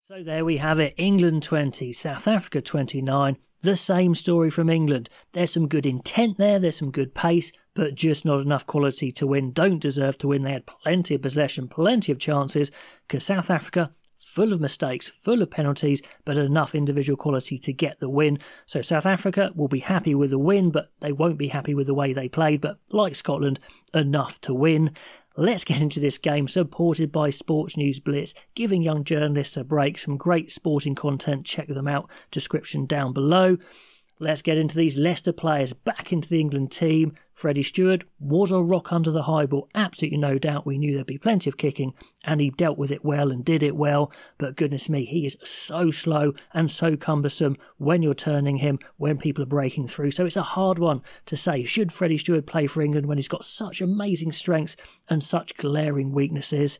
So there we have it, England 20, South Africa 29, the same story from England. There's some good intent there's some good pace, but just not enough quality to win, don't deserve to win. They had plenty of possession, plenty of chances, because South Africa, full of mistakes, full of penalties, but enough individual quality to get the win. So South Africa will be happy with the win, but they won't be happy with the way they played, but like Scotland, enough to win. Let's get into this game, supported by Sports News Blitz, giving young journalists a break. Some great sporting content, check them out, description down below. Let's get into these Leicester players back into the England team. Freddie Steward was a rock under the high ball, absolutely no doubt. We knew there'd be plenty of kicking, and he dealt with it well and did it well. But goodness me, he is so slow and so cumbersome when you're turning him, when people are breaking through. So it's a hard one to say, should Freddie Steward play for England when he's got such amazing strengths and such glaring weaknesses?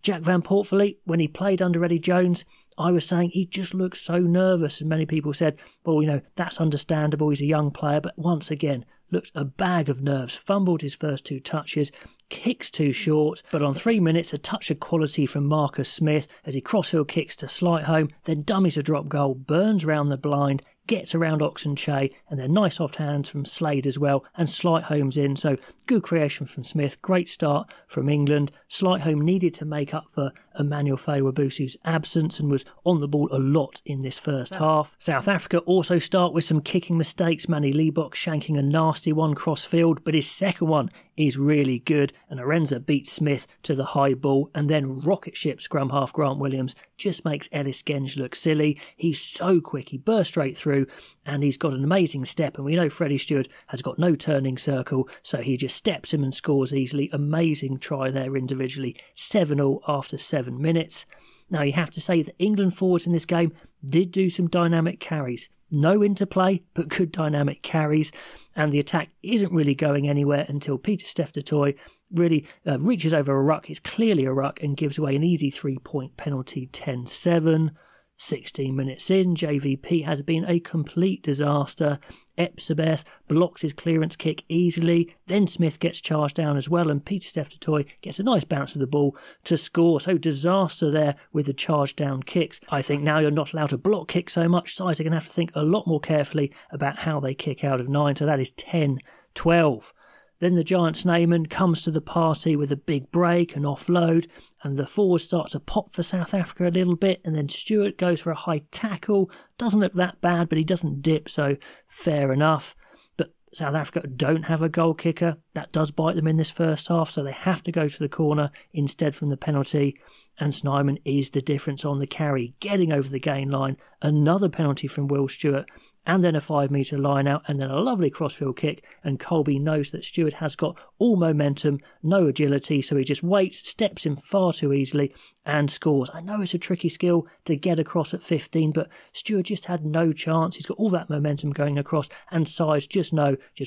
Jack Van Poortvliet, when he played under Eddie Jones, I was saying he just looks so nervous, and many people said, well, you know, that's understandable, he's a young player, but once again, looks a bag of nerves, fumbled his first two touches, kicks too short, but on 3 minutes, a touch of quality from Marcus Smith as he crossfield kicks to Slightholme, then dummies a drop goal, burns round the blind, gets around Oxenchae, and then nice soft hands from Slade as well, and Slightholme's in, so good creation from Smith, great start from England. Slightholme needed to make up for Emmanuel Faye-Wabusu's absence and was on the ball a lot in this first half. South Africa also start with some kicking mistakes, Manny Libbok shanking a nasty one cross-field, but his second one is really good, and Arenza beats Smith to the high ball, and then rocket ship scrum half Grant Williams just makes Ellis Genge look silly. He's so quick, he bursts straight through, and he's got an amazing step, and we know Freddie Steward has got no turning circle, so he just steps him and scores easily. Amazing try there individually, 7-0 after 7 minutes. Now you have to say that England forwards in this game did do some dynamic carries. No interplay, but good dynamic carries, and the attack isn't really going anywhere until Pieter-Steph du Toit really reaches over a ruck. It's clearly a ruck and gives away an easy 3-point penalty, 10-7. 16 minutes in, JVP has been a complete disaster. Etzebeth blocks his clearance kick easily, then Smith gets charged down as well, and Pieter-Steph du Toit gets a nice bounce of the ball to score. So disaster there with the charge down kicks. I think now you're not allowed to block kick so much. Sides are going to have to think a lot more carefully about how they kick out of 9, so that is 10-12. Then the giant Snyman comes to the party with a big break and offload, and the forward starts to pop for South Africa a little bit, and then Stewart goes for a high tackle. Doesn't look that bad, but he doesn't dip, so fair enough. But South Africa don't have a goal kicker. That does bite them in this first half, so they have to go to the corner instead from the penalty, and Snyman is the difference on the carry, getting over the gain line. Another penalty from Will Stewart, and then a 5-metre line out, and then a lovely crossfield kick, and Colby knows that Stewart has got all momentum, no agility, so he just waits, steps in far too easily, and scores. I know it's a tricky skill to get across at 15, but Stewart just had no chance. He's got all that momentum going across, and sides just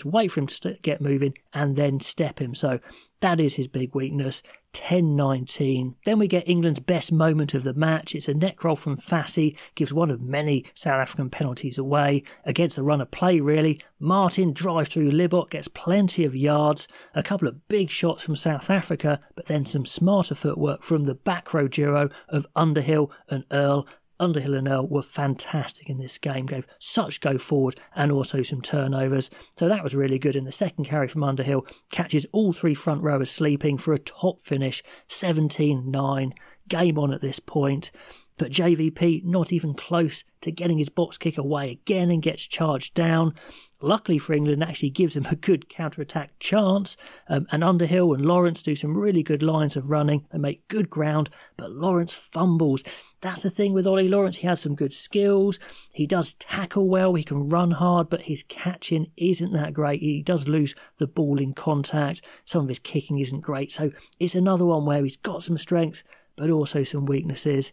wait for him to get moving, and then step him. So that is his big weakness. 10-19. Then we get England's best moment of the match. It's a neck roll from Fassi, gives one of many South African penalties away. Against the run of play, really. Martin drives through Libbok, gets plenty of yards. A couple of big shots from South Africa, but then some smarter footwork from the back row duo of Underhill and Earl. Underhill and Earl were fantastic in this game, gave such go forward and also some turnovers. So that was really good. In the second carry from Underhill, catches all three front rowers sleeping for a top finish, 17-9. Game on at this point. But JVP not even close to getting his box kick away again and gets charged down. Luckily for England, actually gives him a good counter-attack chance. And Underhill and Lawrence do some really good lines of running. They make good ground, but Lawrence fumbles. That's the thing with Ollie Lawrence. He has some good skills. He does tackle well. He can run hard, but his catching isn't that great. He does lose the ball in contact. Some of his kicking isn't great. So it's another one where he's got some strengths, but also some weaknesses.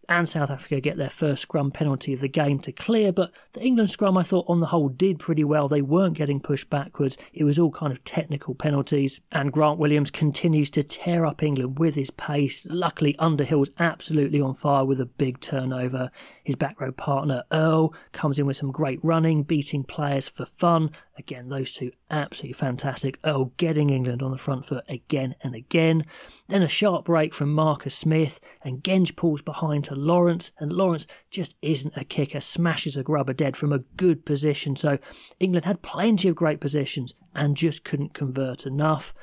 And South Africa get their first scrum penalty of the game to clear, but the England scrum, I thought, on the whole, did pretty well. They weren't getting pushed backwards. It was all kind of technical penalties. And Grant Williams continues to tear up England with his pace. Luckily, Underhill's absolutely on fire with a big turnover. His back row partner, Earl, comes in with some great running, beating players for fun. Again, those two absolutely fantastic. Earl getting England on the front foot again and again. Then a sharp break from Marcus Smith, and Genge pulls behind to Lawrence, and Lawrence just isn't a kicker, smashes a grubber dead from a good position. So England had plenty of great positions and just couldn't convert enough.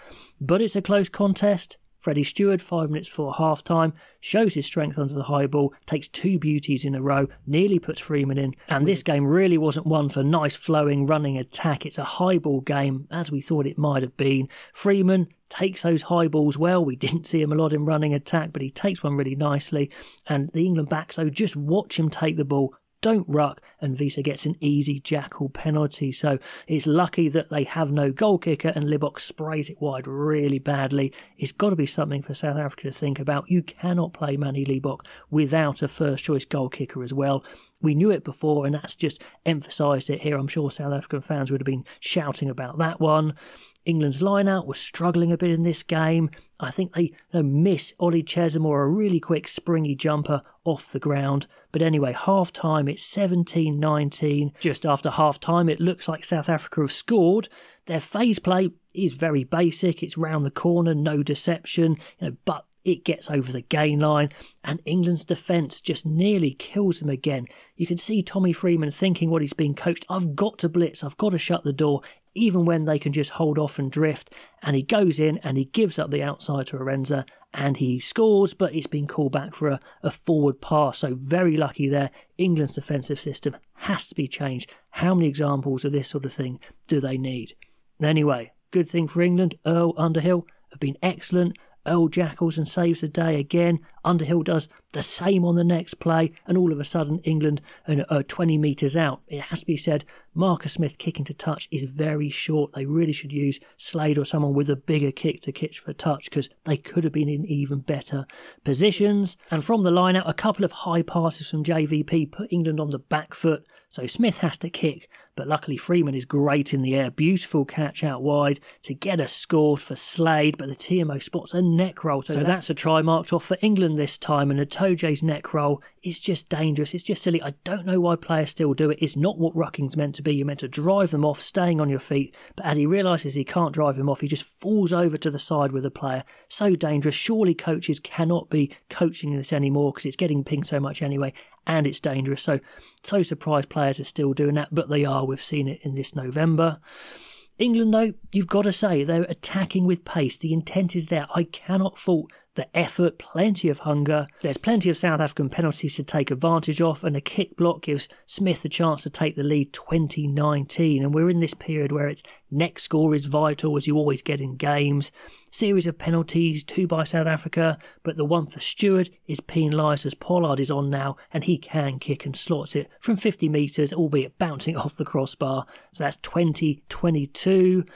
But it's a close contest. Freddie Steward, 5 minutes before half-time, shows his strength under the high ball, takes 2 beauties in a row, nearly puts Freeman in, and this game really wasn't one for nice flowing running attack. It's a high ball game, as we thought it might have been. Freeman takes those high balls well. We didn't see him a lot in running attack, but he takes one really nicely, and the England backs, so just watch him take the ball. Don't ruck, and Wiese gets an easy Jackal penalty. So it's lucky that they have no goal kicker, and Libbok sprays it wide really badly. It's got to be something for South Africa to think about. You cannot play Manie Libbok without a first choice goal kicker as well. We knew it before, and that's just emphasised it here. I'm sure South African fans would have been shouting about that one. England's line-out was struggling a bit in this game. I think they miss Ollie Chesham or a really quick springy jumper off the ground. But anyway, half-time, it's 17-19. Just after half-time, it looks like South Africa have scored. Their phase play is very basic. It's round the corner, no deception, but it gets over the gain line, and England's defence just nearly kills them again. You can see Tommy Freeman thinking what he's been coached. I've got to blitz, I've got to shut the door, even when they can just hold off and drift. And he goes in and he gives up the outside to Arendse, and he scores, but it's been called back for a forward pass. So very lucky there. England's defensive system has to be changed. How many examples of this sort of thing do they need? Anyway, good thing for England. Earl, Underhill have been excellent. Earl jackals and saves the day again. Underhill does the same on the next play, and all of a sudden England are 20 metres out. It has to be said, Marcus Smith kicking to touch is very short. They really should use Slade or someone with a bigger kick to kick for touch, because they could have been in even better positions. And from the line out, a couple of high passes from JVP put England on the back foot, so Smith has to kick, but luckily Freeman is great in the air. Beautiful catch out wide to get a score for Slade, but the TMO spots a neck roll, so that's a try marked off for England this time. And Itoje's neck roll is just dangerous. It's just silly. I don't know why players still do it. It's not what rucking's meant to be. You're meant to drive them off, staying on your feet, but as he realises he can't drive them off, he just falls over to the side with the player. So dangerous. Surely coaches cannot be coaching this anymore, because it's getting pinged so much anyway, and it's dangerous. So surprised players are still doing that, but they are. We've seen it in this November. England, though, you've got to say, they're attacking with pace. The intent is there. I cannot fault the effort, plenty of hunger. There's plenty of South African penalties to take advantage of, and a kick block gives Smith a chance to take the lead 20-19. And we're in this period where its next score is vital, as you always get in games. Series of penalties, 2 by South Africa, but the one for Steward is penalised as Pollard is on now, and he can kick and slots it from 50 metres, albeit bouncing off the crossbar. So that's 20-22.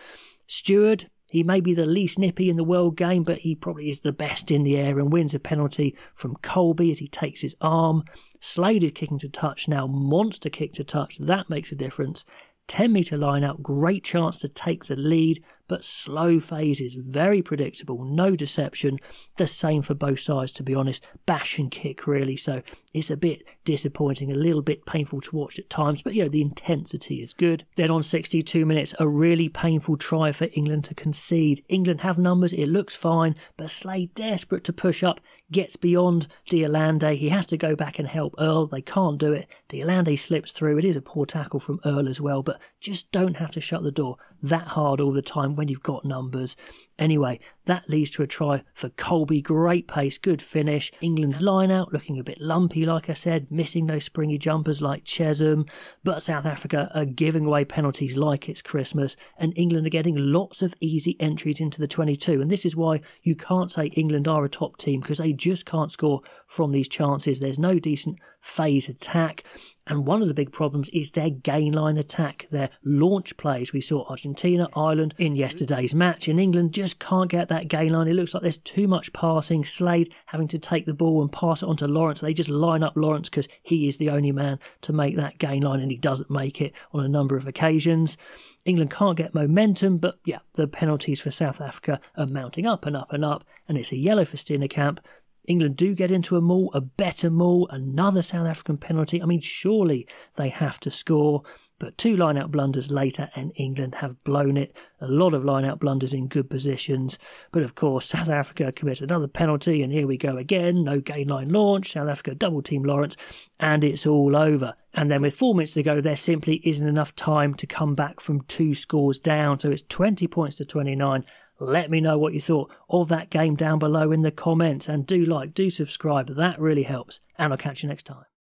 Steward, he may be the least nippy in the world game, but he probably is the best in the air and wins a penalty from Colby as he takes his arm. Slade is kicking to touch now, monster kick to touch, that makes a difference. 10-metre line out, great chance to take the lead, but slow phases, very predictable, no deception. The same for both sides, to be honest. Bash and kick, really. So it's a bit disappointing, a little bit painful to watch at times, but the intensity is good. Then on 62 minutes, a really painful try for England to concede. England have numbers, it looks fine, but Slade, desperate to push up, gets beyond Deolande. He has to go back and help Earl. They can't do it. Deolande slips through. It is a poor tackle from Earl as well, but just don't have to shut the door that hard all the time when you've got numbers. Anyway, that leads to a try for Colby. Great pace, good finish. England's line out looking a bit lumpy, like I said, missing those springy jumpers like Chesham. But South Africa are giving away penalties like it's Christmas, and England are getting lots of easy entries into the 22. And this is why you can't say England are a top team, because they just can't score from these chances. There's no decent phase attack. And one of the big problems is their gain line attack, their launch plays. We saw Argentina, Ireland in yesterday's match, and England just can't get that gain line. It looks like there's too much passing. Slade having to take the ball and pass it on to Lawrence. They just line up Lawrence because he is the only man to make that gain line, and he doesn't make it on a number of occasions. England can't get momentum, but yeah, the penalties for South Africa are mounting up and up and up, and it's a yellow for Steenekamp. England do get into a maul, a better maul, another South African penalty. I mean, surely they have to score. but 2 line-out blunders later and England have blown it. A lot of line-out blunders in good positions, but of course South Africa commit another penalty, and here we go again. No gain line launch, South Africa double-team Lawrence, and it's all over. And then with 4 minutes to go, there simply isn't enough time to come back from 2 scores down, so it's 20 points to 29. Let me know what you thought of that game down below in the comments, and do like, do subscribe, that really helps, and I'll catch you next time.